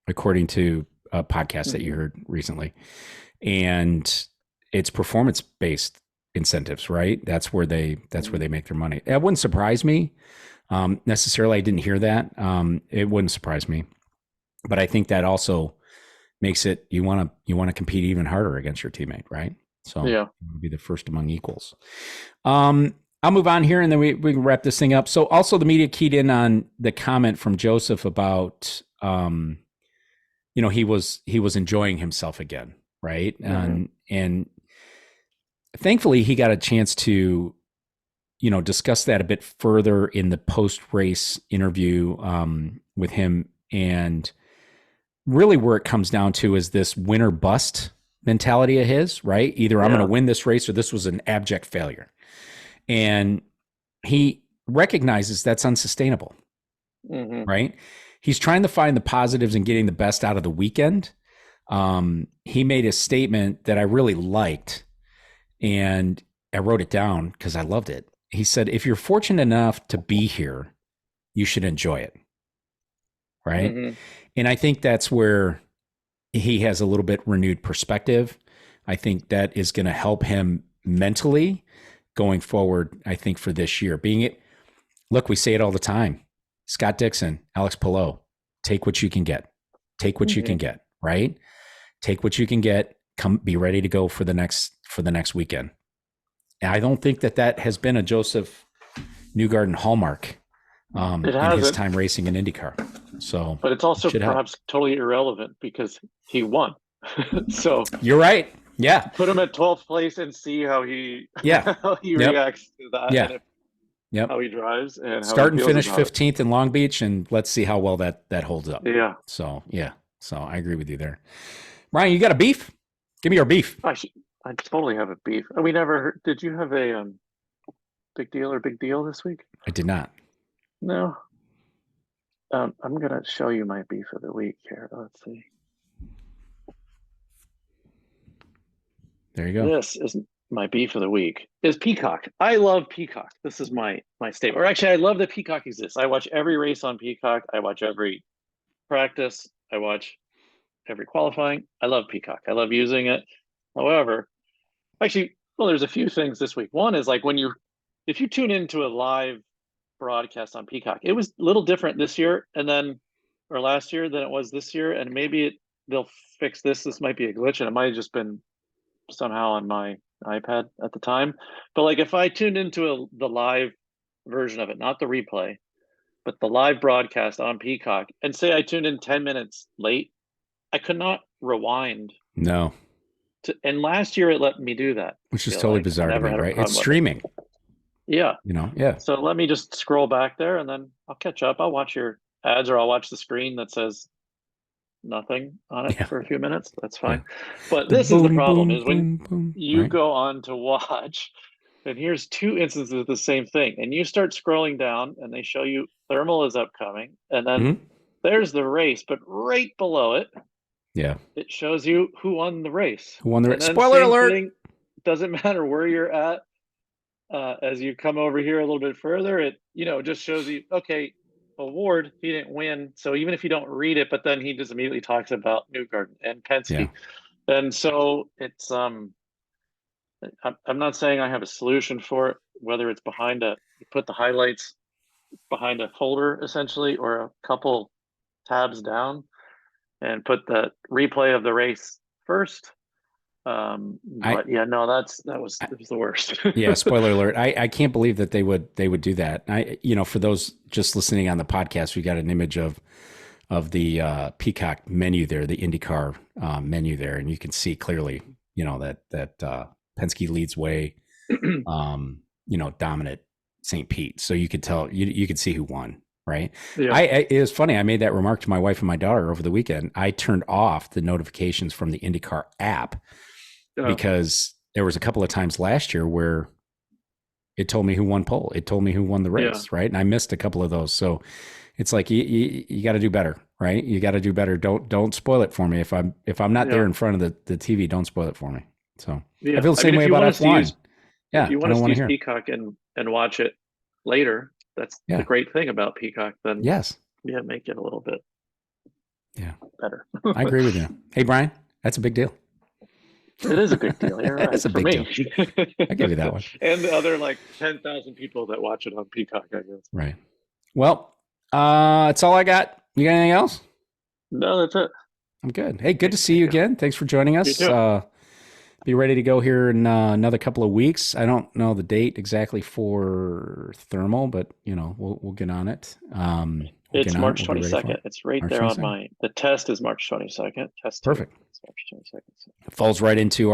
according to a podcast that you heard recently. And it's performance based incentives, right? That's where they make their money. That wouldn't surprise me. Necessarily, I didn't hear that. It wouldn't surprise me, but I think that also makes it you want to compete even harder against your teammate, right? So Yeah. be the first among equals. I'll move on here, and then we can wrap this thing up. So also the media keyed in on the comment from Joseph about he was enjoying himself again, right? And thankfully he got a chance to discuss that a bit further in the post-race interview with him. And really where it comes down to is this win or bust mentality of his, right? Either I'm going to win this race or this was an abject failure. And he recognizes that's unsustainable, right? He's trying to find the positives and getting the best out of the weekend. He made a statement that I really liked, and I wrote it down because I loved it. He said, if you're fortunate enough to be here, you should enjoy it. Right. And I think that's where he has a little bit renewed perspective. I think that is going to help him mentally going forward. I think for this year, look, we say it all the time. Scott Dixon, Alex Palou, take what you can get. take what you can get, right? Take what you can get. Come, be ready to go for the next weekend. And I don't think that has been a Joseph Newgarden hallmark It in his hasn't, time racing an IndyCar. So, but it's also should help. perhaps totally irrelevant because he won. So You're right. Yeah. put him at 12th place and see how he Yeah. how he Yep. reacts to that, Yeah. and if, Yep. how he drives and how he Start and feels finish about it. 15th in Long Beach, and let's see how well that holds up. Yeah, So, yeah. So I agree with you there. Ryan, you got a beef? Give me your beef. I totally have a beef. We never heard, did you have a big deal this week? I did not. No. I'm gonna show you my beef of the week here. Let's see. There you go. This is my beef of the week. Is Peacock. I love Peacock. This is my statement. Or actually, I love that Peacock exists. I watch every race on Peacock. I watch every practice. I watch every qualifying. I love Peacock. I love using it. However, actually, well, there's a few things this week. One is like if you tune into a live broadcast on Peacock, it was a little different this year or last year than it was this year. And maybe they'll fix this. This might be a glitch, and it might have just been somehow on my iPad at the time. But like if I tuned into the live version of it, not the replay, but the live broadcast on Peacock, and say I tuned in 10 minutes late, I could not rewind. No. And last year it let me do that. Which is totally bizarre to me, right? It's streaming. Yeah. Yeah. So let me just scroll back there and then I'll catch up. I'll watch your ads or I'll watch the screen that says nothing on it for a few minutes. That's fine. Yeah. But this is the problem is when you go on to watch, and here's two instances of the same thing, and you start scrolling down and they show you thermal is upcoming, and then there's the race, but right below it, it shows you who won the race. Who won the race? Spoiler alert! Doesn't matter where you're at. As you come over here a little bit further, it just shows you, okay, award, he didn't win. So even if you don't read it, but then he just immediately talks about Newgarden and Penske. Yeah. And so it's I'm not saying I have a solution for it, whether it's you put the highlights behind a folder essentially, or a couple tabs down and put the replay of the race first. But that was the worst. Yeah. Spoiler alert. I can't believe that they would do that. For those just listening on the podcast, we got an image of the Peacock menu there, the IndyCar menu there. And you can see clearly, that Penske leads way, dominant St. Pete. So you could tell, you could see who won. Right. Yeah. It was funny. I made that remark to my wife and my daughter over the weekend. I turned off the notifications from the IndyCar app because there was a couple of times last year where it told me who won pole. It told me who won the race. Yeah. Right. And I missed a couple of those. So it's like, you got to do better. Right. You got to do better. Don't spoil it for me. If I'm not there in front of the TV, don't spoil it for me. So I feel the same way about F1. If you want to use Peacock and watch it later, that's the great thing about Peacock. Then make it a little bit better. I agree with you. Hey, Brian, that's a big deal. It is a big deal. You're right. That's a big deal. I give you that one. And the other 10,000 people that watch it on Peacock, I guess. Right. Well, that's all I got. You got anything else? No, that's it. I'm good. Hey, good to see you again. Thanks for joining us. Be ready to go here in another couple of weeks. I don't know the date exactly for thermal, but we'll get on it. It's March 22nd. It's right there on the test is March 22nd. Test perfect. It's March 22nd. So. It falls right into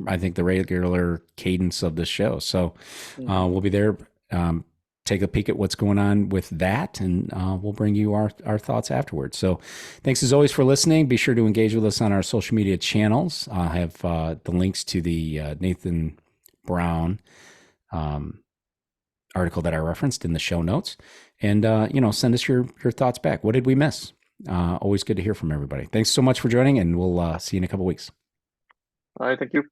I think the regular cadence of the show. So we'll be there. Take a peek at what's going on with that, and we'll bring you our thoughts afterwards. So thanks as always for listening. Be sure to engage with us on our social media channels. I have the links to the Nathan Brown article that I referenced in the show notes. And, send us your thoughts back. What did we miss? Always good to hear from everybody. Thanks so much for joining, and we'll see you in a couple weeks. All right, thank you.